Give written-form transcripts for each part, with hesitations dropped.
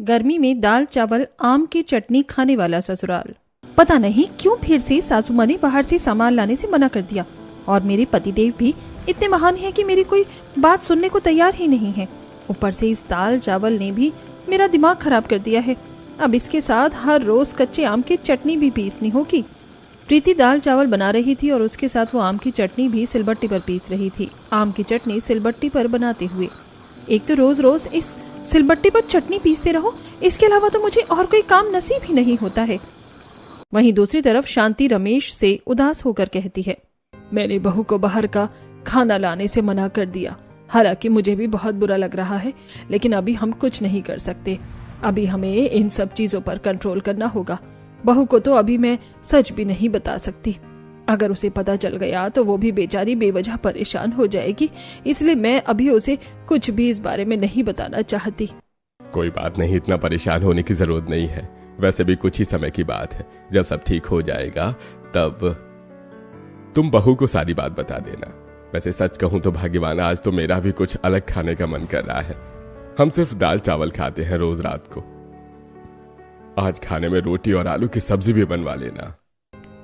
गर्मी में दाल चावल आम की चटनी खाने वाला ससुराल। पता नहीं क्यों फिर से सासू माँ ने बाहर से सामान लाने से मना कर दिया, और मेरे पतिदेव भी इतने महान हैं कि मेरी कोई बात सुनने को तैयार ही नहीं है। ऊपर से इस दाल चावल ने भी मेरा दिमाग खराब कर दिया है। अब इसके साथ हर रोज कच्चे आम की चटनी भी पीसनी होगी। प्रीति दाल चावल बना रही थी और उसके साथ वो आम की चटनी भी सिलबट्टी पर पीस रही थी। आम की चटनी सिलबट्टी पर बनाते हुए, एक तो रोज रोज इस सिलबट्टी पर चटनी पीसते रहो, इसके अलावा तो मुझे और कोई काम नसीब ही नहीं होता है। वहीं दूसरी तरफ शांति रमेश से उदास होकर कहती है, मैंने बहू को बाहर का खाना लाने से मना कर दिया। हालांकि मुझे भी बहुत बुरा लग रहा है, लेकिन अभी हम कुछ नहीं कर सकते। अभी हमें इन सब चीजों पर कंट्रोल करना होगा। बहू को तो अभी मैं सच भी नहीं बता सकती। अगर उसे पता चल गया तो वो भी बेचारी बेवजह परेशान हो जाएगी, इसलिए मैं अभी उसे कुछ भी इस बारे में नहीं बताना चाहती। कोई बात नहीं, इतना परेशान होने की जरूरत नहीं है। वैसे भी कुछ ही समय की बात है, जब सब ठीक हो जाएगा तब तुम बहू को सारी बात बता देना। वैसे सच कहूं तो भाग्यवान, आज तो मेरा भी कुछ अलग खाने का मन कर रहा है। हम सिर्फ दाल चावल खाते हैं रोज रात को। आज खाने में रोटी और आलू की सब्जी भी बनवा लेना।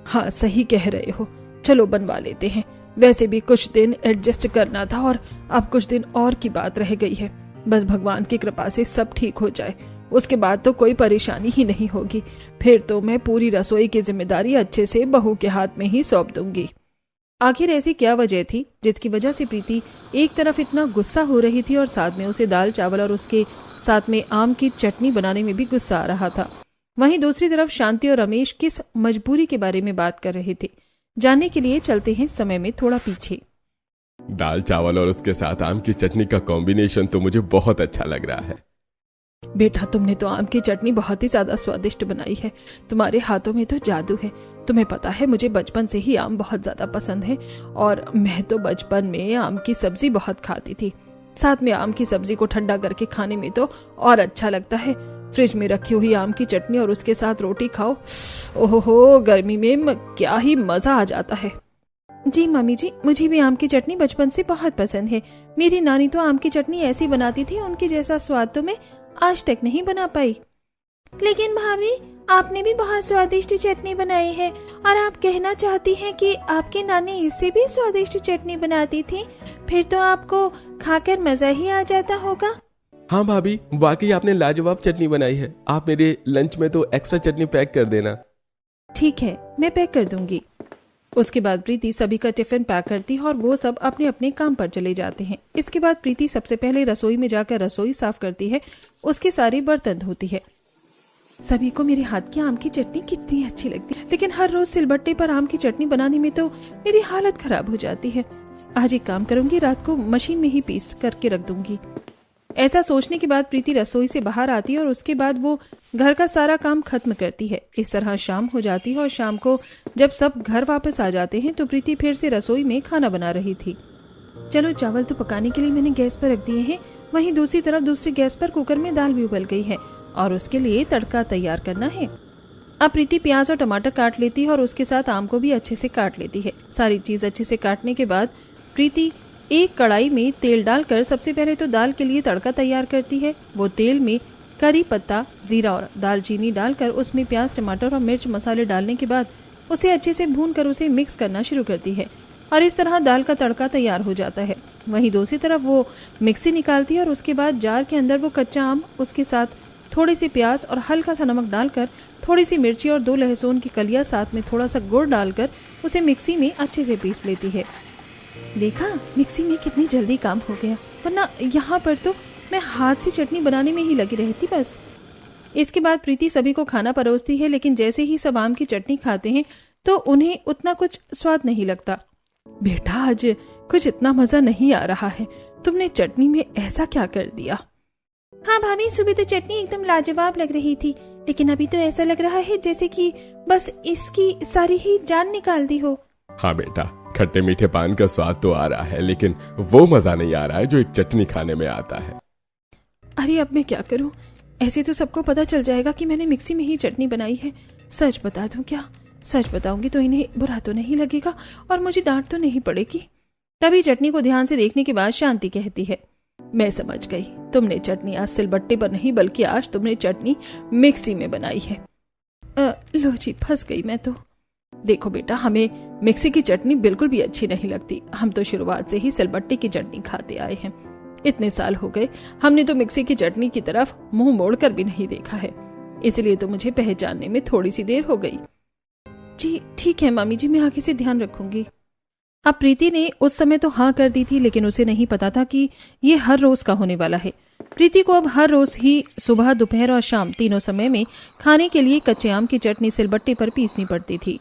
हाँ सही कह रहे हो, चलो बनवा लेते हैं। वैसे भी कुछ दिन एडजस्ट करना था और अब कुछ दिन और की बात रह गई है। बस भगवान की कृपा से सब ठीक हो जाए, उसके बाद तो कोई परेशानी ही नहीं होगी। फिर तो मैं पूरी रसोई की जिम्मेदारी अच्छे से बहू के हाथ में ही सौंप दूंगी। आखिर ऐसी क्या वजह थी जिसकी वजह से प्रीति एक तरफ इतना गुस्सा हो रही थी और साथ में उसे दाल चावल और उसके साथ में आम की चटनी बनाने में भी गुस्सा आ रहा था। वहीं दूसरी तरफ शांति और रमेश किस मजबूरी के बारे में बात कर रहे थे, जानने के लिए चलते हैं समय में थोड़ा पीछे। दाल चावल और उसके साथ आम की चटनी का कॉम्बिनेशन तो मुझे बहुत अच्छा लग रहा है। बेटा, तुमने तो आम की चटनी बहुत ही ज्यादा स्वादिष्ट बनाई है। तुम्हारे हाथों में तो जादू है। तुम्हें पता है मुझे बचपन से ही आम बहुत ज्यादा पसंद है, और मैं तो बचपन में आम की सब्जी बहुत खाती थी। साथ में आम की सब्जी को ठंडा करके खाने में तो और अच्छा लगता है। फ्रिज में रखी हुई आम की चटनी और उसके साथ रोटी खाओ, ओहो, गर्मी में क्या ही मजा आ जाता है। जी मम्मी जी, मुझे भी आम की चटनी बचपन से बहुत पसंद है। मेरी नानी तो आम की चटनी ऐसी बनाती थी, उनके जैसा स्वाद तो मैं आज तक नहीं बना पाई। लेकिन भाभी, आपने भी बहुत स्वादिष्ट चटनी बनाई है, और आप कहना चाहती हैं कि आपकी नानी इससे भी स्वादिष्ट चटनी बनाती थी? फिर तो आपको खाकर मजा ही आ जाता होगा। हाँ भाभी, वाकई आपने लाजवाब चटनी बनाई है। आप मेरे लंच में तो एक्स्ट्रा चटनी पैक कर देना। ठीक है, मैं पैक कर दूंगी। उसके बाद प्रीति सभी का टिफिन पैक करती है और वो सब अपने अपने काम पर चले जाते हैं। इसके बाद प्रीति सबसे पहले रसोई में जाकर रसोई साफ करती है, उसके सारे बर्तन धोती है। सभी को मेरे हाथ की आम की चटनी कितनी अच्छी लगती है, लेकिन हर रोज सिलबट्टे पर आम की चटनी बनाने में तो मेरी हालत खराब हो जाती है। आज एक काम करूंगी, रात को मशीन में ही पीस करके रख दूंगी। ऐसा सोचने के बाद प्रीति रसोई से बाहर आती है और उसके बाद वो घर का सारा काम खत्म करती है। इस तरह शाम हो जाती है और शाम को जब सब घर वापस आ जाते हैं तो प्रीति फिर से रसोई में खाना बना रही थी। चलो, चावल तो पकाने के लिए मैंने गैस पर रख दिए हैं। वहीं दूसरी तरफ दूसरी गैस पर कुकर में दाल भी उबल गई है और उसके लिए तड़का तैयार करना है। अब प्रीति प्याज और टमाटर काट लेती है और उसके साथ आम को भी अच्छे से काट लेती है। सारी चीज अच्छे से काटने के बाद प्रीति एक कढ़ाई में तेल डालकर सबसे पहले तो दाल के लिए तड़का तैयार करती है। वो तेल में करी पत्ता, जीरा और दालचीनी डालकर उसमें प्याज, टमाटर और मिर्च मसाले डालने के बाद उसे अच्छे से भूनकर उसे मिक्स करना शुरू करती है और इस तरह दाल का तड़का तैयार हो जाता है। वहीं दूसरी तरफ वो मिक्सी निकालती है और उसके बाद जार के अंदर वो कच्चा आम, उसके साथ थोड़ी सी प्याज और हल्का सा नमक डालकर, थोड़ी सी मिर्ची और 2 लहसुन की कलियां, साथ में थोड़ा सा गुड़ डालकर उसे मिक्सी में अच्छे से पीस लेती है। देखा, मिक्सी में कितनी जल्दी काम हो गया, वरना यहाँ पर तो मैं हाथ से चटनी बनाने में ही लगी रहती बस। इसके बाद प्रीति सभी को खाना परोसती है, लेकिन जैसे ही सब आम की चटनी खाते हैं तो उन्हें उतना कुछ स्वाद नहीं लगता। बेटा, आज कुछ इतना मजा नहीं आ रहा है, तुमने चटनी में ऐसा क्या कर दिया? हाँ भाभी, सुबह तो चटनी एकदम लाजवाब लग रही थी, लेकिन अभी तो ऐसा लग रहा है जैसे कि बस इसकी सारी ही जान निकाल दी हो। हाँ बेटा, खट्टे मीठे पान का स्वाद तो आ रहा है, लेकिन वो मजा नहीं आ रहा है जो एक चटनी खाने में आता है। अरे अब मैं क्या करूं? ऐसे तो सबको पता चल जाएगा कि मैंने मिक्सी में ही चटनी बनाई है। सच बता दूं क्या? सच बताऊंगी तो इन्हें बुरा तो नहीं लगेगा और मुझे डांट तो नहीं पड़ेगी। तभी चटनी को ध्यान से देखने के बाद शांति कहती है, मैं समझ गई, तुमने चटनी आज सिलबट्टे पर नहीं बल्कि आज तुमने चटनी मिक्सी में बनाई है। लो जी, फंस गई मैं तो। देखो बेटा, हमें मिक्सी की चटनी बिल्कुल भी अच्छी नहीं लगती। हम तो शुरुआत से ही सिलबट्टे की चटनी खाते आए हैं। इतने साल हो गए, हमने तो मिक्सी की चटनी की तरफ मुंह मोड़कर भी नहीं देखा है। इसलिए तो मुझे पहचानने में थोड़ी सी देर हो गई। जी ठीक है मामी जी, मैं आगे से ध्यान रखूंगी। अब प्रीति ने उस समय तो हाँ कर दी थी, लेकिन उसे नहीं पता था कि ये हर रोज का होने वाला है। प्रीति को अब हर रोज ही सुबह, दोपहर और शाम तीनों समय में खाने के लिए कच्चे आम की चटनी सिलबट्टे पर पीसनी पड़ती थी।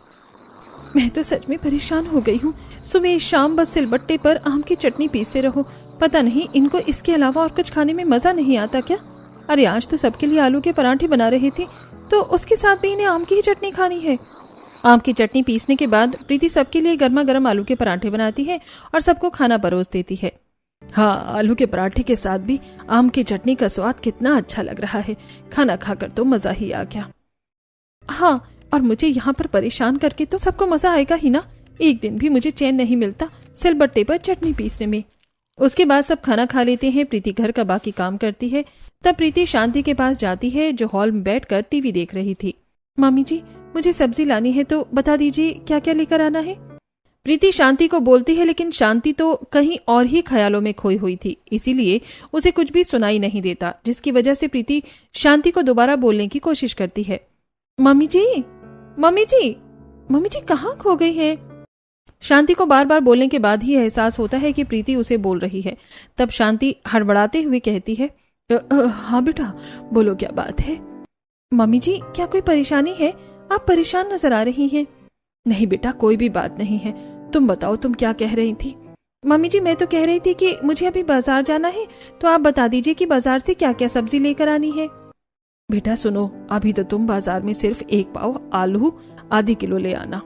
मैं तो सच में परेशान हो गई हूँ। सुबह शाम बस सिलबट्टे पर आम की चटनी पीसते रहो। पता नहीं इनको इसके अलावा और कुछ खाने में मजा नहीं आता क्या? अरे आज तो सबके लिए आलू के पराठे बना रही थी, तो उसके साथ भी इन्हें आम की ही चटनी खानी है। आम की चटनी पीसने के बाद प्रीति सबके लिए गर्मा गर्म आलू के पराठे बनाती है और सबको खाना परोस देती है। हाँ, आलू के पराठे के साथ भी आम की चटनी का स्वाद कितना अच्छा लग रहा है। खाना खाकर तो मजा ही आ गया। हाँ, और मुझे यहाँ पर परेशान करके तो सबको मजा आएगा ही ना। एक दिन भी मुझे चैन नहीं मिलता सिलबट्टे पर चटनी पीसने में। उसके बाद सब खाना खा लेते हैं। प्रीति घर का बाकी काम करती है। तब प्रीति शांति के पास जाती है, जो हॉल में बैठकर टीवी देख रही थी। मामी जी, मुझे सब्जी लानी है, तो बता दीजिए क्या क्या लेकर आना है। प्रीति शांति को बोलती है, लेकिन शांति तो कहीं और ही ख्यालों में खोई हुई थी, इसीलिए उसे कुछ भी सुनाई नहीं देता, जिसकी वजह से प्रीति शांति को दोबारा बोलने की कोशिश करती है। मम्मी जी, मम्मी जी, मम्मी जी कहाँ खो गई है? शांति को बार बार बोलने के बाद ही एहसास होता है कि प्रीति उसे बोल रही है। तब शांति हड़बड़ाते हुए कहती है, हाँ बेटा, बोलो क्या बात है? मम्मी जी, क्या कोई परेशानी है? आप परेशान नजर आ रही हैं। नहीं बेटा, कोई भी बात नहीं है। तुम बताओ, तुम क्या कह रही थी? मम्मी जी, मैं तो कह रही थी कि मुझे अभी बाजार जाना है, तो आप बता दीजिए कि बाजार से क्या क्या सब्जी लेकर आनी है। बेटा सुनो, अभी तो तुम बाजार में सिर्फ 1 पाव आलू आधी किलो ले आना,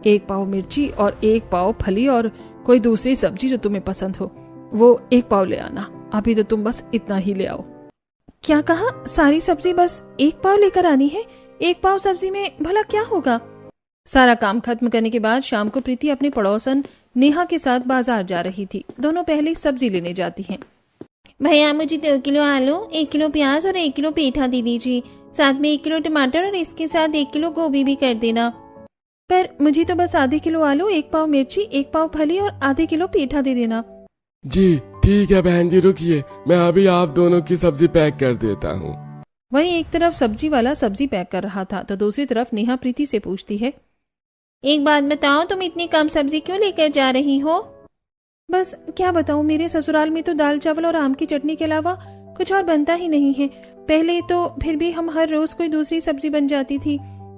1 पाव मिर्ची और 1 पाव फली और कोई दूसरी सब्जी जो तुम्हें पसंद हो वो 1 पाव ले आना। अभी तो तुम बस इतना ही ले आओ। क्या कहा? सारी सब्जी बस 1 पाव लेकर आनी है? 1 पाव सब्जी में भला क्या होगा? सारा काम खत्म करने के बाद शाम को प्रीति अपने पड़ोसन नेहा के साथ बाजार जा रही थी। दोनों पहले सब्जी लेने जाती हैं। भैया, मुझे 2 किलो आलू, 1 किलो प्याज और 1 किलो पेठा दे दीजिए। साथ में 1 किलो टमाटर और इसके साथ 1 किलो गोभी भी कर देना। पर मुझे तो बस आधे किलो आलू, 1 पाव मिर्ची, 1 पाव फली और आधे किलो पेठा दे देना। जी ठीक है बहन जी, रुकिए, मैं अभी आप दोनों की सब्जी पैक कर देता हूँ। वहीं एक तरफ सब्जी वाला सब्जी पैक कर रहा था, तो दूसरी तरफ नेहा प्रीति से पूछती है, एक बात बताओ, तुम इतनी कम सब्जी क्यों लेकर जा रही हो? बस क्या बताऊं, मेरे ससुराल में तो दाल चावल और आम की चटनी के अलावा कुछ और बनता ही नहीं है। पहले तो फिर भी हम हर रोज कोई दूसरी सब्जी बन जाती थी,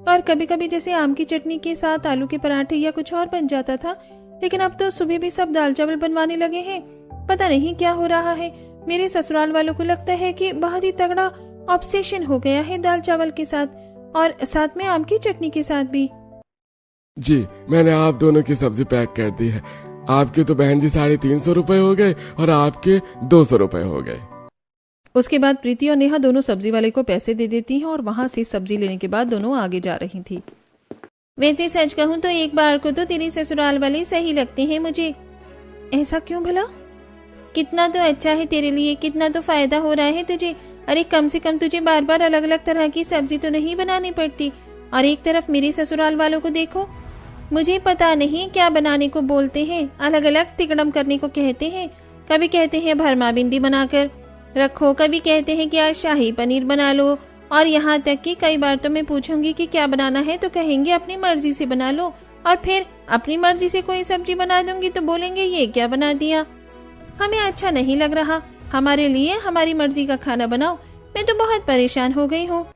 और कभी कभी जैसे आम की चटनी के साथ आलू के पराठे या कुछ और बन जाता था। लेकिन अब तो सुबह भी सब दाल चावल बनवाने लगे हैं। पता नहीं क्या हो रहा है। मेरे ससुराल वालों को लगता है कि बहुत ही तगड़ा ऑब्सेशन हो गया है दाल चावल के साथ, और साथ में आम की चटनी के साथ भी। जी, मैंने आप दोनों की सब्जी पैक कर दी है। आपके तो बहन जी 350 रुपए हो गए और आपके 200 रुपए हो गए। उसके बाद प्रीति और नेहा दोनों सब्जी वाले को पैसे दे देती हैं और वहां से सब्जी लेने के बाद दोनों आगे जा रही थी। वैसे सच कहूँ तो एक बार को तो तेरे ससुराल वाले सही लगते हैं मुझे। ऐसा क्यों भला? कितना तो अच्छा है तेरे लिए, कितना तो फायदा हो रहा है तुझे। अरे कम से कम तुझे बार बार अलग अलग तरह की सब्जी तो नहीं बनानी पड़ती। और एक तरफ मेरे ससुराल वालों को देखो, मुझे पता नहीं क्या बनाने को बोलते हैं, अलग अलग तिकड़म करने को कहते हैं। कभी कहते हैं भरमा भिंडी बनाकर रखो, कभी कहते हैं कि आज शाही पनीर बना लो, और यहाँ तक कि कई बार तो मैं पूछूंगी कि क्या बनाना है तो कहेंगे अपनी मर्जी से बना लो, और फिर अपनी मर्जी से कोई सब्जी बना दूंगी तो बोलेंगे ये क्या बना दिया। हमें अच्छा नहीं लग रहा, हमारे लिए हमारी मर्जी का खाना बनाओ। मैं तो बहुत परेशान हो गई हूँ।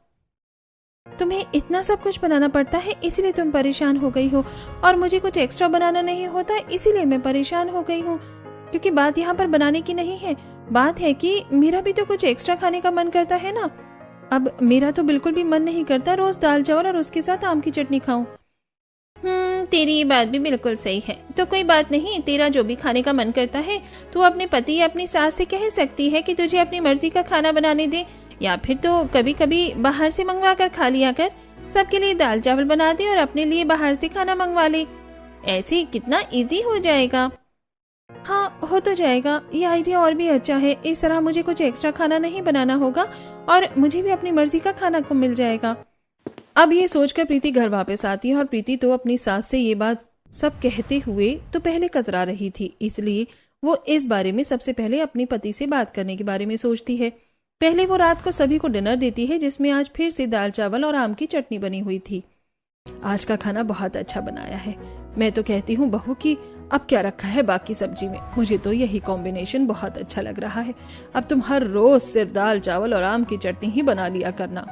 तुम्हें इतना सब कुछ बनाना पड़ता है इसीलिए तुम परेशान हो गई हो, और मुझे कुछ एक्स्ट्रा बनाना नहीं होता इसीलिए मैं परेशान हो गई हूँ। क्योंकि बात यहाँ पर बनाने की नहीं है, बात है कि मेरा भी तो कुछ एक्स्ट्रा खाने का मन करता है ना। अब मेरा तो बिल्कुल भी मन नहीं करता रोज दाल चावल और उसके साथ आम की चटनी खाऊं। तेरी ये बात भी बिल्कुल सही है। तो कोई बात नहीं, तेरा जो भी खाने का मन करता है तू अपने पति या अपनी सास से कह सकती है कि तुझे अपनी मर्जी का खाना बनाने दे, या फिर तो कभी कभी बाहर से मंगवा कर खा लिया कर। सबके लिए दाल चावल बना दे और अपने लिए बाहर से खाना मंगवा ले। ऐसे कितना इजी हो जाएगा। हाँ, हो तो जाएगा। ये आइडिया और भी अच्छा है। इस तरह मुझे कुछ एक्स्ट्रा खाना नहीं बनाना होगा और मुझे भी अपनी मर्जी का खाना को मिल जाएगा। अब ये सोचकर प्रीति घर वापस आती है और प्रीति तो अपनी सास से ये बात सब कहते हुए तो पहले कतरा रही थी, इसलिए वो इस बारे में सबसे पहले अपने पति से बात करने के बारे में सोचती है। पहले वो रात को सभी को डिनर देती है, जिसमें आज फिर से दाल चावल और आम की चटनी बनी हुई थी। आज का खाना बहुत अच्छा बनाया है। मैं तो कहती हूँ बहू कि अब क्या रखा है बाकी सब्जी में। मुझे तो यही कॉम्बिनेशन बहुत अच्छा लग रहा है। अब तुम हर रोज सिर्फ दाल चावल और आम की चटनी ही बना लिया करना।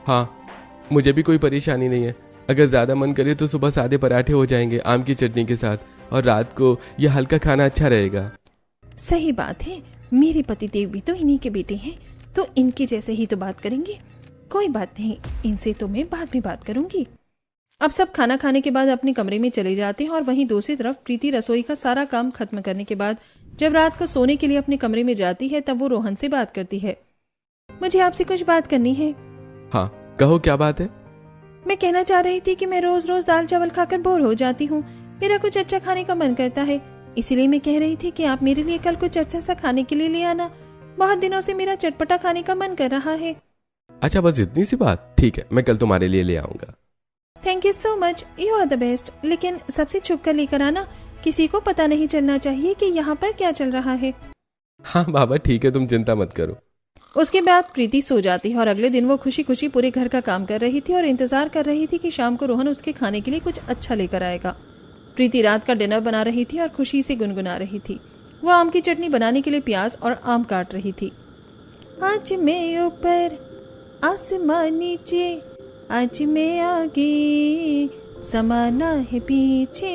हाँ, मुझे भी कोई परेशानी नहीं है। अगर ज्यादा मन करे तो सुबह सादे पराठे हो जाएंगे आम की चटनी के साथ, और रात को ये हल्का खाना अच्छा रहेगा। सही बात है। मेरे पति देव भी तो इन्हीं के बेटे हैं, तो इनके जैसे ही तो बात करेंगे। कोई बात नहीं, इनसे तो मैं बाद में बात करूंगी। अब सब खाना खाने के बाद अपने कमरे में चले जाते हैं और वहीं दूसरी तरफ प्रीति रसोई का सारा काम खत्म करने के बाद जब रात को सोने के लिए अपने कमरे में जाती है तब वो रोहन से बात करती है। मुझे आपसे कुछ बात करनी है। हाँ कहो, क्या बात है? मैं कहना चाह रही थी कि मैं रोज रोज दाल चावल खाकर बोर हो जाती हूँ। मेरा कुछ अच्छा खाने का मन करता है, इसीलिए मैं कह रही थी कि आप मेरे लिए कल कुछ अच्छा सा खाने के लिए ले आना। बहुत दिनों से मेरा चटपटा खाने का मन कर रहा है। अच्छा, बस इतनी सी बात? ठीक है, मैं कल तुम्हारे लिए ले आऊंगा। Thank you so much, you are the best. लेकिन सबसे छुप कर लेकर आना, किसी को पता नहीं चलना चाहिए कि यहाँ पर क्या चल रहा है। हाँ बाबा ठीक है, तुम चिंता मत करो। उसके बाद प्रीति सो जाती है और अगले दिन वो खुशी खुशी पूरे घर का काम कर रही थी और इंतजार कर रही थी कि शाम को रोहन उसके खाने के लिए कुछ अच्छा लेकर आएगा। प्रीति रात का डिनर बना रही थी और खुशी से गुनगुना रही थी। वो आम की चटनी बनाने के लिए प्याज और आम काट रही थी। आज मैं ऊपर आसमान नीचे, आज मैं आगे समाना है पीछे,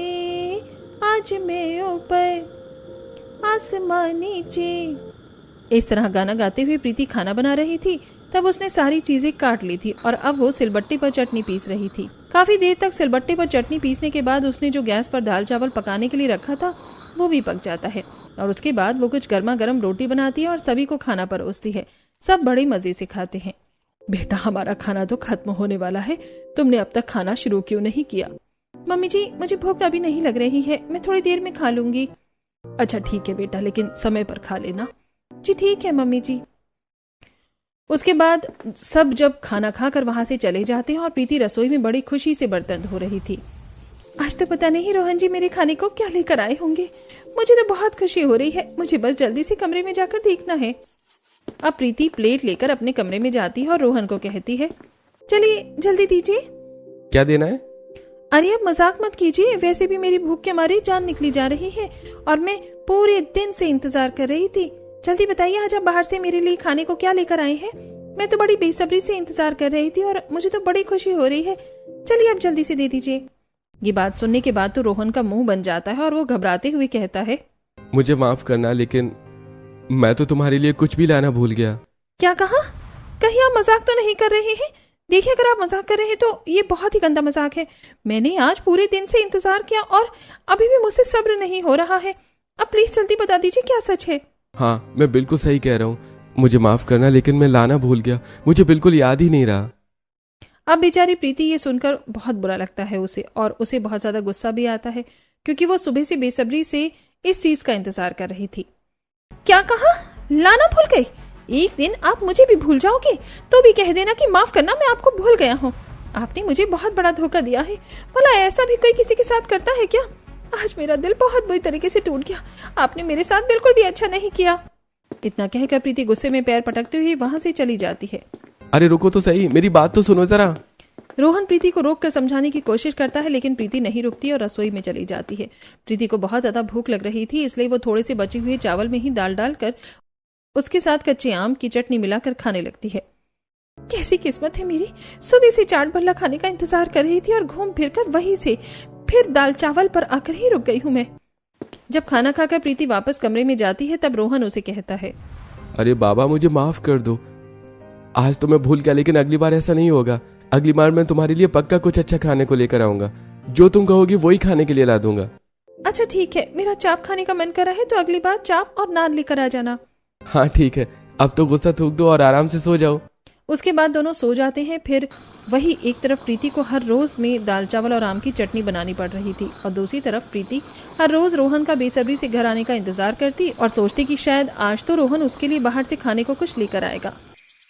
आज मैं ऊपर आसमान नीचे। इस तरह गाना गाते हुए प्रीति खाना बना रही थी। तब उसने सारी चीजें काट ली थी और अब वो सिलबट्टे पर चटनी पीस रही थी। काफी देर तक सिलबट्टे पर चटनी पीसने के बाद उसने जो गैस पर दाल चावल पकाने के लिए रखा था वो भी पक जाता है और उसके बाद वो कुछ गर्मा गर्म रोटी बनाती है और सभी को खाना परोसती है। सब बड़े मजे से खाते हैं। बेटा, हमारा खाना तो खत्म होने वाला है, तुमने अब तक खाना शुरू क्यों नहीं किया? मम्मी जी, मुझे भूख अभी नहीं लग रही है, मैं थोड़ी देर में खा लूंगी। अच्छा ठीक है बेटा, लेकिन समय पर खा लेना। जी ठीक है मम्मी जी। उसके बाद सब जब खाना खाकर वहां से चले जाते हैं और प्रीति रसोई में बड़ी खुशी से बर्तन धो रही थी। आज तो पता नहीं रोहन जी मेरे खाने को क्या लेकर आए होंगे। मुझे तो बहुत खुशी हो रही है, मुझे बस जल्दी से कमरे में जाकर देखना है। अब प्रीति प्लेट लेकर अपने कमरे में जाती है और रोहन को कहती है, चलिए जल्दी दीजिए। क्या देना है? अरे अब मजाक मत कीजिए, वैसे भी मेरी भूख के मारे जान निकली जा रही है और मैं पूरे दिन से इंतजार कर रही थी। जल्दी बताइए, आज आप बाहर से मेरे लिए खाने को क्या लेकर आए हैं? मैं तो बड़ी बेसब्री से इंतजार कर रही थी और मुझे तो बड़ी खुशी हो रही है। चलिए अब जल्दी से दे दीजिए। ये बात सुनने के बाद तो रोहन का मुंह बन जाता है और वो घबराते हुए कहता है, मुझे माफ करना, लेकिन मैं तो तुम्हारे लिए कुछ भी लाना भूल गया। क्या कहा? कहीं आप मजाक तो नहीं कर रहे हैं? देखिए, अगर आप मजाक कर रहे हैं तो ये बहुत ही गंदा मजाक है। मैंने आज पूरे दिन से इंतजार किया और अभी भी मुझसे सब्र नहीं हो रहा है। अब प्लीज जल्दी बता दीजिए क्या सच है। हाँ, मैं बिल्कुल सही कह रहा हूँ, मुझे माफ करना, लेकिन मैं लाना भूल गया, मुझे बिल्कुल याद ही नहीं रहा। अब बेचारी प्रीति ये सुनकर बहुत बुरा लगता है उसे, और उसे बहुत ज्यादा गुस्सा भी आता है क्योंकि वो सुबह से बेसब्री से इस चीज का इंतजार कर रही थी। क्या कहा? लाना भूल गई? एक दिन आप मुझे भी भूल जाओगे तो भी कह देना कि माफ करना, मैं आपको भूल गया हूँ। आपने मुझे बहुत बड़ा धोखा दिया है। भला ऐसा भी कोई किसी के साथ करता है क्या? आज मेरा दिल बहुत बुरी तरीके से टूट गया। आपने मेरे साथ बिल्कुल भी अच्छा नहीं किया। इतना कहकर प्रीति गुस्से में पैर पटकते हुए वहां से चली जाती है। अरे रुको तो सही, मेरी बात तो सुनो जरा। रोहन प्रीति को रोककर समझाने की कोशिश करता है, लेकिन प्रीति नहीं रुकती और रसोई में चली जाती है। प्रीति को बहुत ज्यादा भूख लग रही थी, इसलिए वो थोड़े से बचे हुए चावल में ही दाल डालकर उसके साथ कच्चे आम की चटनी मिलाकर खाने लगती है। कैसी किस्मत है मेरी, सुबह से चाट भल्ला खाने का इंतजार कर रही थी और घूम फिर कर वहीं से फिर दाल चावल पर आकर ही रुक गई हूँ मैं। जब खाना खाकर प्रीति वापस कमरे में जाती है तब रोहन उसे कहता है, अरे बाबा मुझे माफ कर दो, आज तो मैं भूल गया, लेकिन अगली बार ऐसा नहीं होगा। अगली बार मैं तुम्हारे लिए पक्का कुछ अच्छा खाने को लेकर आऊंगा, जो तुम कहोगी वही खाने के लिए ला दूंगा। अच्छा ठीक है, मेरा चाप खाने का मन कर रहा है तो अगली बार चाप और नान लेकर आ जाना। हाँ ठीक है, अब तो गुस्सा थूक दो और आराम से सो जाओ। उसके बाद दोनों सो जाते हैं। फिर वही एक तरफ प्रीति को हर रोज में दाल चावल और आम की चटनी बनानी पड़ रही थी और दूसरी तरफ प्रीति हर रोज रोहन का बेसब्री से घर आने का इंतजार करती और सोचती कि शायद आज तो रोहन उसके लिए बाहर से खाने को कुछ लेकर आएगा।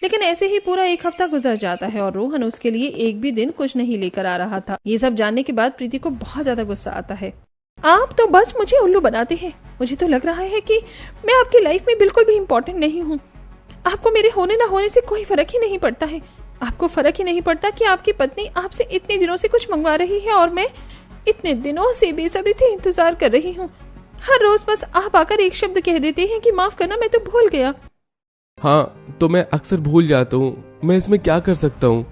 लेकिन ऐसे ही पूरा एक हफ्ता गुजर जाता है और रोहन उसके लिए एक भी दिन कुछ नहीं लेकर आ रहा था। ये सब जानने के बाद प्रीति को बहुत ज्यादा गुस्सा आता है। आप तो बस मुझे उल्लू बनाते हैं। मुझे तो लग रहा है कि मैं आपकी लाइफ में बिल्कुल भी इम्पोर्टेंट नहीं हूँ। आपको मेरे होने ना होने से कोई फर्क ही नहीं पड़ता है। आपको फर्क ही नहीं पड़ता कि आपकी पत्नी आपसे इतने दिनों से कुछ मंगवा रही है और मैं इतने दिनों से बेसब्री से इंतजार कर रही हूँ। हर रोज बस आप आकर एक शब्द कह देते हैं कि माफ करना, मैं तो भूल गया। हाँ, तो मैं अक्सर भूल जाता हूँ। मैं इसमें क्या कर सकता हूँ?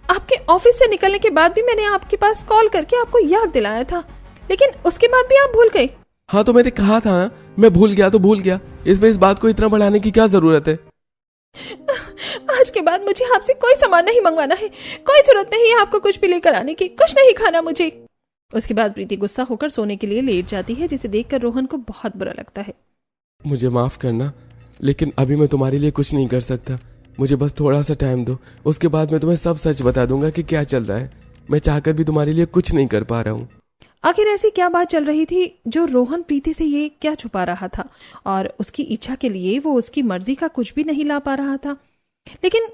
आपके ऑफिस से निकलने के बाद भी मैंने आपके पास कॉल करके आपको याद दिलाया था, लेकिन उसके बाद भी आप भूल गए। हाँ, तो मैंने कहा था ना, मैं भूल गया तो भूल गया। इसमें इस बात को इतना बढ़ाने की क्या जरूरत है? आज के बाद मुझे आपसे कोई सामान नहीं मंगवाना है। कोई जरूरत नहीं है आपको कुछ भी लेकर आने की। कुछ नहीं खाना मुझे। उसके बाद प्रीति गुस्सा होकर सोने के लिए लेट जाती है, जिसे देखकर रोहन को बहुत बुरा लगता है। मुझे माफ करना, लेकिन अभी मैं तुम्हारे लिए कुछ नहीं कर सकता। मुझे बस थोड़ा सा टाइम दो, उसके बाद मैं तुम्हें सब सच बता दूंगा कि क्या चल रहा है। मैं चाहकर भी तुम्हारे लिए कुछ नहीं कर पा रहा हूँ। आखिर ऐसी क्या बात चल रही थी जो रोहन प्रीति से ये क्या छुपा रहा था, और उसकी इच्छा के लिए वो उसकी मर्जी का कुछ भी नहीं ला पा रहा था। लेकिन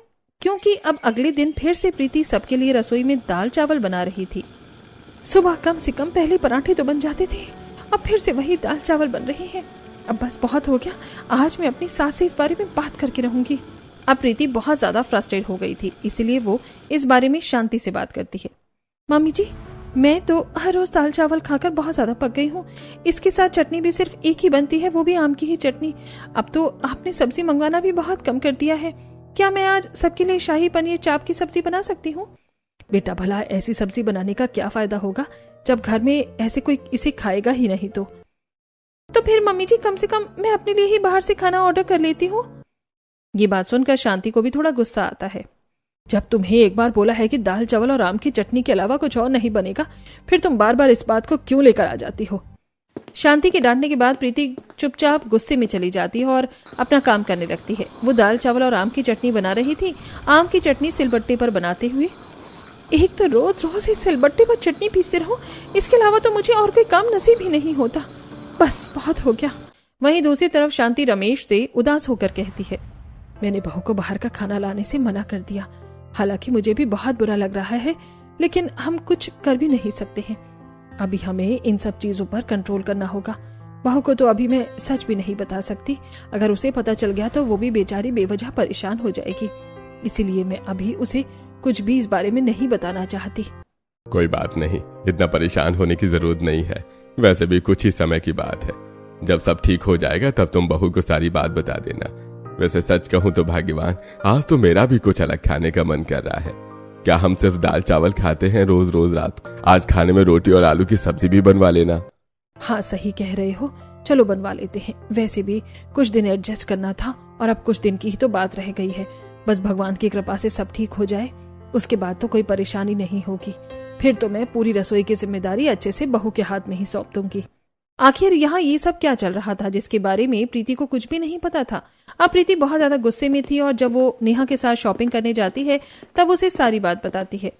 क्योंकि अब अगले दिन फिर से प्रीति सबके लिए रसोई में दाल चावल बना रही थी। सुबह कम से कम पहले पराठे तो बन जाते थे, अब फिर से वही दाल चावल बन रहे हैं। अब बस बहुत हो गया। आज मैं अपनी सास से इस बारे में बात करके रहूंगी। अब प्रीति बहुत ज्यादा फ्रस्ट्रेट हो गई थी, इसीलिए वो इस बारे में शांति से बात करती है। मम्मी जी, मैं तो हर रोज दाल चावल खाकर बहुत ज्यादा पक गई हूँ। इसके साथ चटनी भी सिर्फ एक ही बनती है, वो भी आम की ही चटनी। अब तो आपने सब्जी मंगवाना भी बहुत कम कर दिया है। क्या मैं आज सबके लिए शाही पनीर चाप की सब्जी बना सकती हूँ? बेटा, भला ऐसी सब्जी बनाने का क्या फायदा होगा जब घर में ऐसे कोई इसे खाएगा ही नहीं। तो फिर मम्मी जी, कम से कम मैं अपने लिए ही बाहर से खाना ऑर्डर कर लेती हूँ। ये बात सुनकर शांति को भी थोड़ा गुस्सा आता है। जब तुम्हें एक बार बोला है कि दाल चावल और आम की चटनी के अलावा कुछ और नहीं बनेगा, फिर तुम बार बार इस बात को क्यों लेकर आ जाती हो? शांति के डांटने के बाद प्रीति चुपचाप गुस्से में चली जाती है और अपना काम करने लगती है। वो दाल चावल और आम की चटनी बना रही थी। आम की चटनी सिलबट्टे पर बनाते हुए, एक तो रोज रोज इस सिलबट्टे पर चटनी पीसते रहो, इसके अलावा तो मुझे और कोई काम नसीब ही नहीं होता। बस बहुत हो गया। वहीं दूसरी तरफ शांति रमेश से उदास होकर कहती है, मैंने बहू को बाहर का खाना लाने से मना कर दिया। हालांकि मुझे भी बहुत बुरा लग रहा है, लेकिन हम कुछ कर भी नहीं सकते हैं। अभी हमें इन सब चीजों पर कंट्रोल करना होगा। बहू को तो अभी मैं सच भी नहीं बता सकती। अगर उसे पता चल गया तो वो भी बेचारी बेवजह परेशान हो जाएगी। इसीलिए मैं अभी उसे कुछ भी इस बारे में नहीं बताना चाहती। कोई बात नहीं, इतना परेशान होने की जरूरत नहीं है। वैसे भी कुछ ही समय की बात है। जब सब ठीक हो जाएगा तब तुम बहू को सारी बात बता देना। वैसे सच कहूं तो भाग्यवान, आज तो मेरा भी कुछ अलग खाने का मन कर रहा है। क्या हम सिर्फ दाल चावल खाते हैं रोज रोज रात? आज खाने में रोटी और आलू की सब्जी भी बनवा लेना। हाँ, सही कह रहे हो। चलो बनवा लेते हैं। वैसे भी कुछ दिन एडजस्ट करना था और अब कुछ दिन की ही तो बात रह गई है। बस भगवान की कृपा से सब ठीक हो जाए, उसके बाद तो कोई परेशानी नहीं होगी। फिर तो मैं पूरी रसोई की जिम्मेदारी अच्छे से बहू के हाथ में ही सौंप दूंगी। आखिर यहाँ ये सब क्या चल रहा था जिसके बारे में प्रीति को कुछ भी नहीं पता था। अब प्रीति बहुत ज्यादा गुस्से में थी और जब वो नेहा के साथ शॉपिंग करने जाती है तब उसे सारी बात बताती है।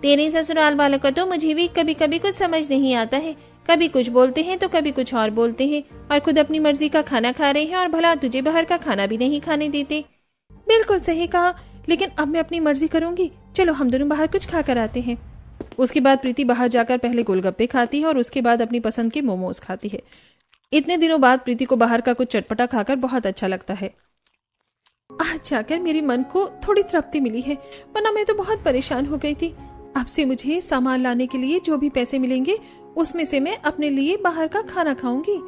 तेरे ससुराल वालों का तो मुझे भी कभी कभी कुछ समझ नहीं आता है। कभी कुछ बोलते हैं तो कभी कुछ और बोलते हैं, और खुद अपनी मर्जी का खाना खा रहे हैं और भला तुझे बाहर का खाना भी नहीं खाने देते। बिल्कुल सही कहा, लेकिन अब मैं अपनी मर्जी करूंगी। चलो हम दोनों बाहर कुछ खा कर आते हैं। उसके बाद प्रीति बाहर जाकर पहले गोलगप्पे खाती है और उसके बाद अपनी पसंद के मोमोज खाती है। इतने दिनों बाद प्रीति को बाहर का कुछ चटपटा खाकर बहुत अच्छा लगता है। आज जाकर मेरे मन को थोड़ी तृप्ति मिली है, वरना मैं तो बहुत परेशान हो गई थी। अब से मुझे सामान लाने के लिए जो भी पैसे मिलेंगे उसमें से मैं अपने लिए बाहर का खाना खाऊंगी।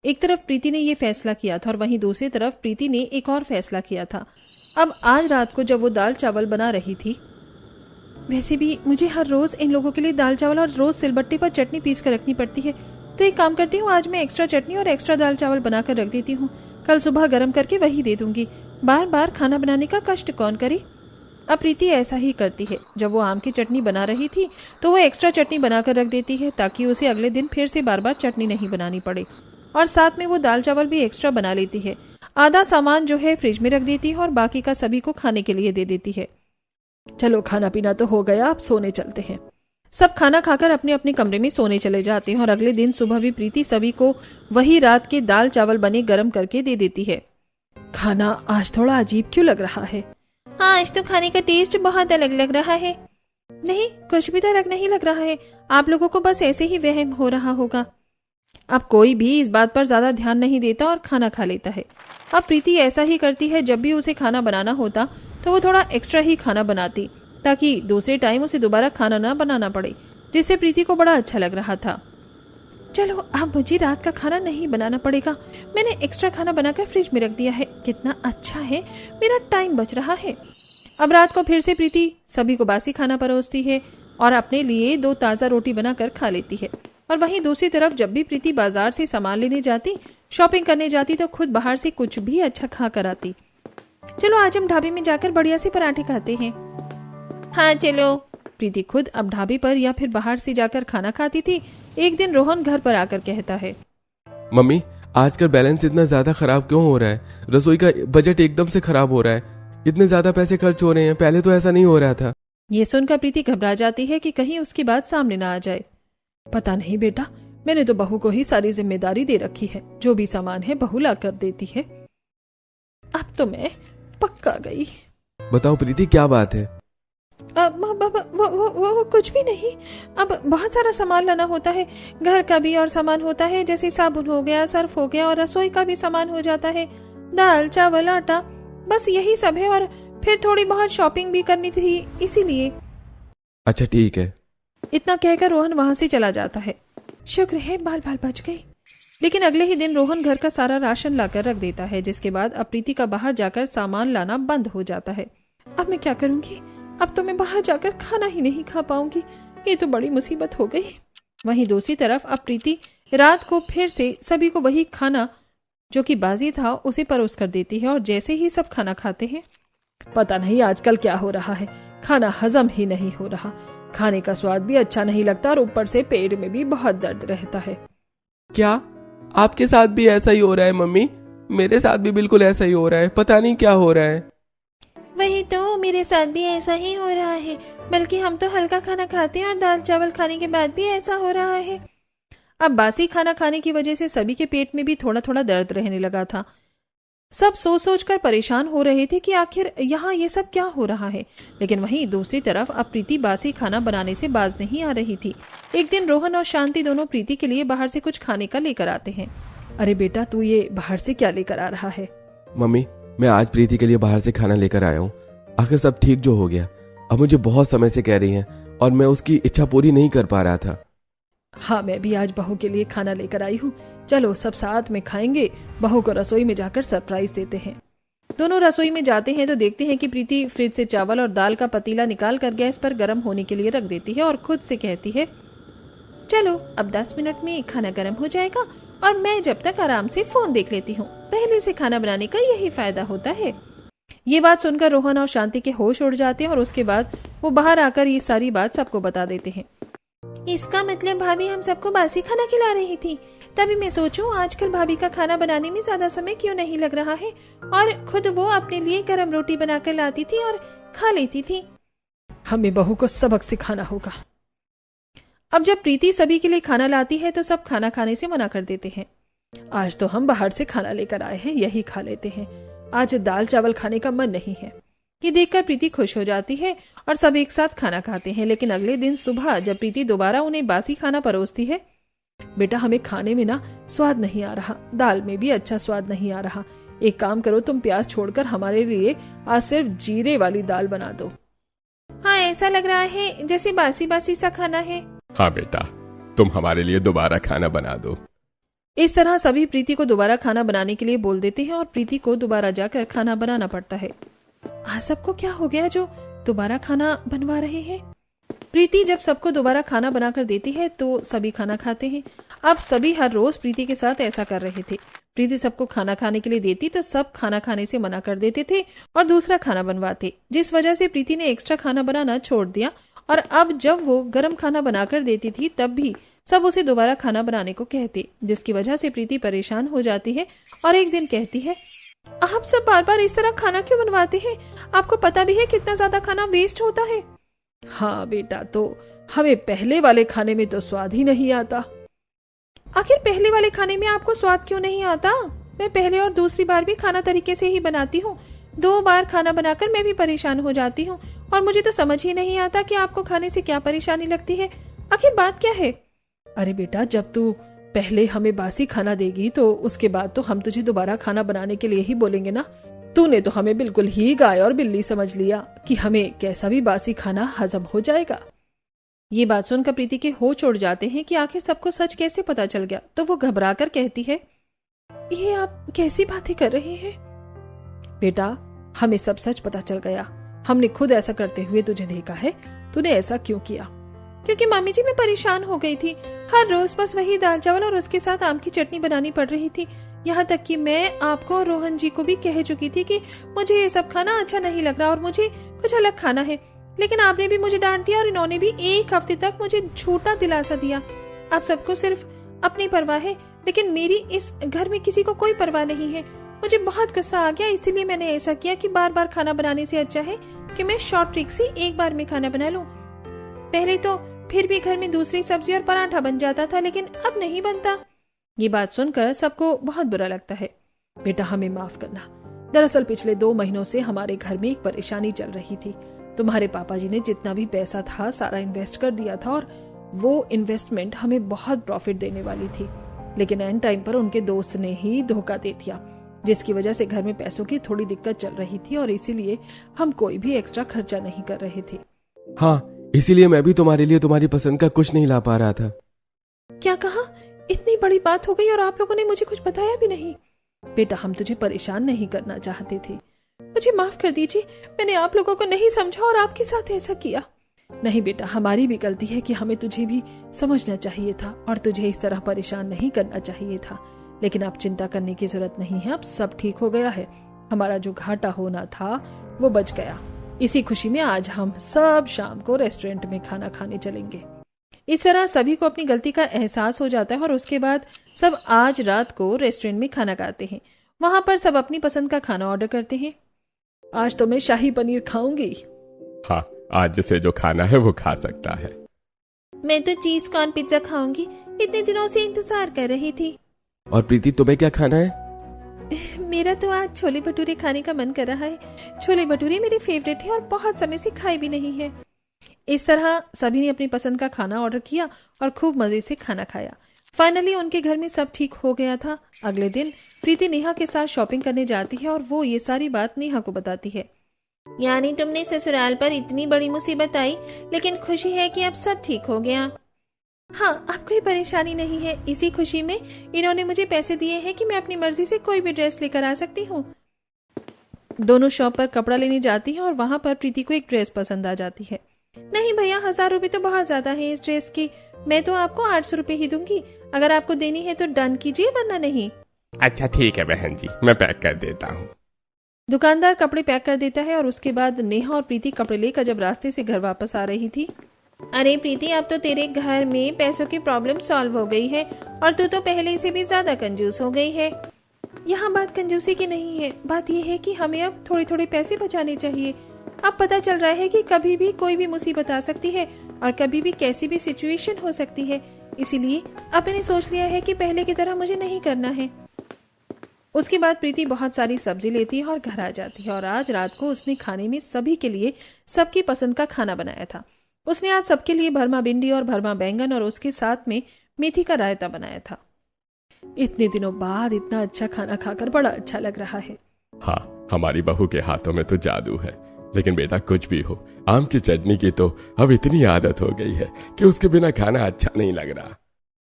एक तरफ प्रीति ने ये फैसला किया था और वहीं दूसरी तरफ प्रीति ने एक और फैसला किया था। अब आज रात को जब वो दाल चावल बना रही थी, वैसे भी मुझे हर रोज इन लोगों के लिए दाल चावल और रोज सिलबट्टे पर चटनी पीस कर रखनी पड़ती है, तो एक काम करती हूँ, आज मैं एक्स्ट्रा चटनी और एक्स्ट्रा दाल चावल बनाकर रख देती हूँ। कल सुबह गर्म करके वही दे दूंगी। बार बार खाना बनाने का कष्ट कौन करे। अब प्रीति ऐसा ही करती है। जब वो आम की चटनी बना रही थी तो वो एक्स्ट्रा चटनी बनाकर रख देती है ताकि उसे अगले दिन फिर से बार बार चटनी नहीं बनानी पड़े, और साथ में वो दाल चावल भी एक्स्ट्रा बना लेती है। आधा सामान जो है फ्रिज में रख देती है और बाकी का सभी को खाने के लिए दे देती है। चलो खाना पीना तो हो गया, अब सोने चलते हैं। सब खाना खाकर अपने अपने कमरे में सोने चले जाते हैं और अगले दिन सुबह भी प्रीति सभी को वही रात के दाल चावल बने गर्म करके दे देती है। खाना आज थोड़ा अजीब क्यों लग रहा है? हाँ, आज तो खाने का टेस्ट बहुत अलग लग रहा है। नहीं, कुछ भी तो अलग नहीं लग रहा है। आप लोगों को बस ऐसे ही वहम हो रहा होगा। अब कोई भी इस बात पर ज्यादा ध्यान नहीं देता और खाना खा लेता है। अब प्रीति ऐसा ही करती है, जब भी उसे खाना बनाना होता तो वो थोड़ा एक्स्ट्रा ही खाना बनाती ताकि दूसरे टाइम उसे दोबारा खाना ना बनाना पड़े, जिससे प्रीति को बड़ा अच्छा लग रहा था। चलो अब मुझे रात का खाना नहीं बनाना पड़ेगा, मैंने एक्स्ट्रा खाना बनाकर फ्रिज में रख दिया है। कितना अच्छा है, मेरा टाइम बच रहा है। अब रात को फिर से प्रीति सभी को बासी खाना परोसती है और अपने लिए 2 ताज़ा रोटी बनाकर खा लेती है। और वहीं दूसरी तरफ जब भी प्रीति बाजार से सामान लेने जाती, शॉपिंग करने जाती, तो खुद बाहर से कुछ भी अच्छा खा कर आती। चलो आज हम ढाबे में जाकर बढ़िया से पराठे खाते हैं। हाँ चलो। प्रीति खुद अब ढाबे पर या फिर बाहर से जाकर खाना खाती थी। एक दिन रोहन घर पर आकर कहता है, मम्मी आजकल बैलेंस इतना ज्यादा खराब क्यों हो रहा है? रसोई का बजट एकदम से खराब हो रहा है, इतने ज्यादा पैसे खर्च हो रहे हैं, पहले तो ऐसा नहीं हो रहा था। ये सुनकर प्रीति घबरा जाती है कि कहीं उसकी बात सामने ना आ जाए। पता नहीं बेटा, मैंने तो बहू को ही सारी जिम्मेदारी दे रखी है, जो भी सामान है बहू ला कर देती है। अब तो मैं पक्का गई। बताओ प्रीति क्या बात है? वो कुछ भी नहीं। अब बहुत सारा सामान लाना होता है, घर का भी और सामान होता है, जैसे साबुन हो गया, सर्फ हो गया, और रसोई का भी सामान हो जाता है, दाल चावल आटा, बस यही सब है। और फिर थोड़ी बहुत शॉपिंग भी करनी थी, इसीलिए। अच्छा ठीक है। इतना कहकर रोहन वहां से चला जाता है। शुक्र है बाल बाल बच गई। लेकिन अगले ही दिन रोहन घर का सारा राशन लाकर रख देता है, जिसके बाद अब प्रीति का बाहर जाकर सामान लाना बंद हो जाता है। अब मैं क्या करूंगी? अब तो मैं बाहर जाकर खाना ही नहीं खा पाऊंगी, ये तो बड़ी मुसीबत हो गई। वहीं दूसरी तरफ अब प्रीति रात को फिर से सभी को वही खाना जो कि बाजी था उसे परोस कर देती है। और जैसे ही सब खाना खाते हैं, पता नहीं आजकल क्या हो रहा है, खाना हजम ही नहीं हो रहा, खाने का स्वाद भी अच्छा नहीं लगता और ऊपर से पेट में भी बहुत दर्द रहता है। क्या आपके साथ भी ऐसा ही हो रहा है मम्मी? मेरे साथ भी बिल्कुल ऐसा ही हो रहा है, पता नहीं क्या हो रहा है। वही तो, मेरे साथ भी ऐसा ही हो रहा है, बल्कि हम तो हल्का खाना खाते हैं और दाल चावल खाने के बाद भी ऐसा हो रहा है। अब बासी खाना खाने की वजह से सभी के पेट में भी थोड़ा थोड़ा दर्द रहने लगा था। सब सोच सोच कर परेशान हो रहे थे कि आखिर यहाँ ये सब क्या हो रहा है। लेकिन वहीं दूसरी तरफ अब प्रीति बासी खाना बनाने से बाज नहीं आ रही थी। एक दिन रोहन और शांति दोनों प्रीति के लिए बाहर से कुछ खाने का लेकर आते हैं। अरे बेटा, तू ये बाहर से क्या लेकर आ रहा है? मम्मी मैं आज प्रीति के लिए बाहर से खाना लेकर आया हूँ। आखिर सब ठीक जो हो गया, अब मुझे बहुत समय से कह रही है और मैं उसकी इच्छा पूरी नहीं कर पा रहा था। हाँ, मैं भी आज बहू के लिए खाना लेकर आई हूँ, चलो सब साथ में खाएंगे। बहू को रसोई में जाकर सरप्राइज देते हैं। दोनों रसोई में जाते हैं तो देखते हैं कि प्रीति फ्रिज से चावल और दाल का पतीला निकाल कर गैस पर गर्म होने के लिए रख देती है और खुद से कहती है, चलो अब 10 मिनट में खाना गर्म हो जाएगा और मैं जब तक आराम से फोन देख लेती हूँ। पहले से खाना बनाने का यही फायदा होता है। ये बात सुनकर रोहन और शांति के होश उड़ जाते हैं और उसके बाद वो बाहर आकर ये सारी बात सबको बता देते हैं। इसका मतलब भाभी हम सबको बासी खाना खिला रही थी। तभी मैं सोचूं आजकल भाभी का खाना बनाने में ज्यादा समय क्यों नहीं लग रहा है, और खुद वो अपने लिए गरम रोटी बनाकर लाती थी और खा लेती थी। हमें बहू को सबक सिखाना होगा। अब जब प्रीति सभी के लिए खाना लाती है तो सब खाना खाने से मना कर देते हैं। आज तो हम बाहर से खाना लेकर आए हैं, यही खा लेते हैं, आज दाल चावल खाने का मन नहीं है। ये देखकर प्रीति खुश हो जाती है और सब एक साथ खाना खाते हैं। लेकिन अगले दिन सुबह जब प्रीति दोबारा उन्हें बासी खाना परोसती है, बेटा हमें खाने में ना स्वाद नहीं आ रहा, दाल में भी अच्छा स्वाद नहीं आ रहा, एक काम करो तुम प्याज छोड़कर हमारे लिए आज सिर्फ जीरे वाली दाल बना दो। हाँ, ऐसा लग रहा है जैसे बासी बासी सा खाना है। हाँ बेटा, तुम हमारे लिए दोबारा खाना बना दो। इस तरह सभी प्रीति को दोबारा खाना बनाने के लिए बोल देते हैं और प्रीति को दोबारा जाकर खाना बनाना पड़ता है। आज सबको क्या हो गया जो दोबारा खाना बनवा रहे हैं? प्रीति जब सबको दोबारा खाना बनाकर देती है तो सभी खाना खाते हैं। अब सभी हर रोज प्रीति के साथ ऐसा कर रहे थे। प्रीति सबको खाना खाने के लिए देती तो सब खाना खाने से मना कर देते थे और दूसरा खाना बनवाते, जिस वजह से प्रीति ने एक्स्ट्रा खाना बनाना छोड़ दिया। और अब जब वो गर्म खाना बनाकर देती थी तब भी सब उसे दोबारा खाना बनाने को कहते, जिसकी वजह से प्रीति परेशान हो जाती है और एक दिन कहती है, आप सब बार बार इस तरह खाना क्यों बनवाते हैं? आपको पता भी है कितना ज्यादा खाना वेस्ट होता है। हाँ बेटा, तो हमें पहले वाले खाने में तो स्वाद ही नहीं आता। आखिर पहले वाले खाने में आपको स्वाद क्यों नहीं आता? मैं पहले और दूसरी बार भी खाना तरीके से ही बनाती हूँ। 2 बार खाना बनाकर मैं भी परेशान हो जाती हूँ और मुझे तो समझ ही नहीं आता कि आपको खाने से क्या परेशानी लगती है। आखिर बात क्या है? अरे बेटा, जब तू पहले हमें बासी खाना देगी तो उसके बाद तो हम तुझे दोबारा खाना बनाने के लिए ही बोलेंगे ना। तूने तो हमें बिल्कुल ही गाय और बिल्ली समझ लिया कि हमें कैसा भी बासी खाना हजम हो जाएगा। ये बात सुनकर प्रीति के होश उड़ जाते हैं कि आखिर सबको सच कैसे पता चल गया। तो वो घबराकर कहती है, ये आप कैसी बातें कर रहे हैं? बेटा, हमें सब सच पता चल गया। हमने खुद ऐसा करते हुए तुझे देखा है। तूने ऐसा क्यों किया? क्योंकि मामी जी मैं परेशान हो गई थी। हर रोज बस वही दाल चावल और उसके साथ आम की चटनी बनानी पड़ रही थी। यहाँ तक कि मैं आपको और रोहन जी को भी कह चुकी थी कि मुझे ये सब खाना अच्छा नहीं लग रहा और मुझे कुछ अलग खाना है। लेकिन आपने भी मुझे डांट दिया और इन्होंने भी 1 हफ्ते तक मुझे झूठा दिलासा दिया। आप सबको सिर्फ अपनी परवाह है, लेकिन मेरी इस घर में किसी को कोई परवाह नहीं है। मुझे बहुत गुस्सा आ गया, इसीलिए मैंने ऐसा किया कि बार बार खाना बनाने से अच्छा है कि मैं शॉर्ट ट्रिक से एक बार में खाना बना लूं। पहले तो फिर भी घर में दूसरी सब्जी और पराठा बन जाता था, लेकिन अब नहीं बनता। ये बात सुनकर सबको बहुत बुरा लगता है। बेटा, हमें माफ करना। दरअसल पिछले 2 महीनों से हमारे घर में एक परेशानी चल रही थी। तुम्हारे पापा जी ने जितना भी पैसा था सारा इन्वेस्ट कर दिया था और वो इन्वेस्टमेंट हमें बहुत प्रॉफिट देने वाली थी। लेकिन एंड टाइम पर उनके दोस्त ने ही धोखा दे दिया, जिसकी वजह से घर में पैसों की थोड़ी दिक्कत चल रही थी और इसीलिए हम कोई भी एक्स्ट्रा खर्चा नहीं कर रहे थे। हाँ, इसीलिए मैं भी तुम्हारे लिए तुम्हारी पसंद का कुछ नहीं ला पा रहा था। क्या कहा? इतनी बड़ी बात हो गई और आप लोगों ने मुझे कुछ बताया भी नहीं। बेटा, हम तुझे परेशान नहीं करना चाहते थे। मुझे माफ कर दीजिए, मैंने आप लोगों को नहीं समझा और आपके साथ ऐसा किया। नहीं बेटा, हमारी भी गलती है कि हमें तुझे भी समझना चाहिए था और तुझे इस तरह परेशान नहीं करना चाहिए था। लेकिन अब चिंता करने की जरूरत नहीं है, अब सब ठीक हो गया है। हमारा जो घाटा होना था वो बच गया। इसी खुशी में आज हम सब शाम को रेस्टोरेंट में खाना खाने चलेंगे। इस तरह सभी को अपनी गलती का एहसास हो जाता है और उसके बाद सब आज रात को रेस्टोरेंट में खाना खाते हैं। वहां पर सब अपनी पसंद का खाना ऑर्डर करते हैं। आज तो मैं शाही पनीर खाऊंगी। हाँ, आज जिसे जो खाना है वो खा सकता है। मैं तो चीज कॉर्न पिज्जा खाऊंगी, इतने दिनों से इंतजार कर रही थी। और प्रीति, तुम्हें क्या खाना है? मेरा तो आज छोले भटूरे खाने का मन कर रहा है। छोले भटूरे मेरे फेवरेट है और बहुत समय से खाए भी नहीं है। इस तरह सभी ने अपनी पसंद का खाना ऑर्डर किया और खूब मजे से खाना खाया। फाइनली उनके घर में सब ठीक हो गया था। अगले दिन प्रीति नेहा के साथ शॉपिंग करने जाती है और वो ये सारी बात नेहा को बताती है। यानी तुमने ससुराल पर इतनी बड़ी मुसीबत आई, लेकिन खुशी है कि अब सब ठीक हो गया। हाँ, अब कोई परेशानी नहीं है। इसी खुशी में इन्होंने मुझे पैसे दिए हैं कि मैं अपनी मर्जी से कोई भी ड्रेस लेकर आ सकती हूँ। दोनों शॉप पर कपड़ा लेने जाती हैं और वहां पर प्रीति को एक ड्रेस पसंद आ जाती है। नहीं भैया, 1000 रुपए तो बहुत ज्यादा है इस ड्रेस की। मैं तो आपको 800 रुपए ही दूंगी। अगर आपको देनी है तो डन कीजिए, वरना नहीं। अच्छा ठीक है बहन जी, मैं पैक कर देता हूँ। दुकानदार कपड़े पैक कर देता है और उसके बाद नेहा और प्रीति कपड़े लेकर जब रास्ते से घर वापस आ रही थी। अरे प्रीति, अब तो तेरे घर में पैसों की प्रॉब्लम सॉल्व हो गई है और तू तो पहले से भी ज्यादा कंजूस हो गई है। यहाँ बात कंजूसी की नहीं है, बात यह है कि हमें अब थोड़े थोड़े पैसे बचाने चाहिए। अब पता चल रहा है कि कभी भी कोई भी मुसीबत आ सकती है और कभी भी कैसी भी सिचुएशन हो सकती है। इसीलिए अब मैंने सोच लिया है कि पहले की तरह मुझे नहीं करना है। उसके बाद प्रीति बहुत सारी सब्जी लेती है और घर आ जाती है और आज रात को उसने खाने में सभी के लिए सबकी पसंद का खाना बनाया था। उसने आज सबके लिए भरमा भिंडी और भरमा बैंगन और उसके साथ में मेथी का रायता बनाया था। इतने दिनों बाद इतना अच्छा खाना खाकर बड़ा अच्छा लग रहा है। हाँ, हमारी बहू के हाथों में तो जादू है। लेकिन बेटा, कुछ भी हो, आम की चटनी की तो अब इतनी आदत हो गई है कि उसके बिना खाना अच्छा नहीं लग रहा।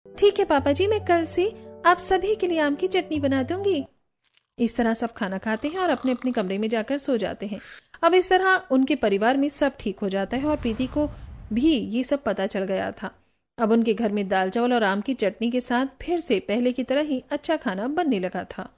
ठीक है पापा जी, मैं कल से आप सभी के लिए आम की चटनी बना दूंगी। इस तरह सब खाना खाते हैं और अपने अपने कमरे में जाकर सो जाते हैं। अब इस तरह उनके परिवार में सब ठीक हो जाता है और प्रीति को भी ये सब पता चल गया था। अब उनके घर में दाल चावल और आम की चटनी के साथ फिर से पहले की तरह ही अच्छा खाना बनने लगा था।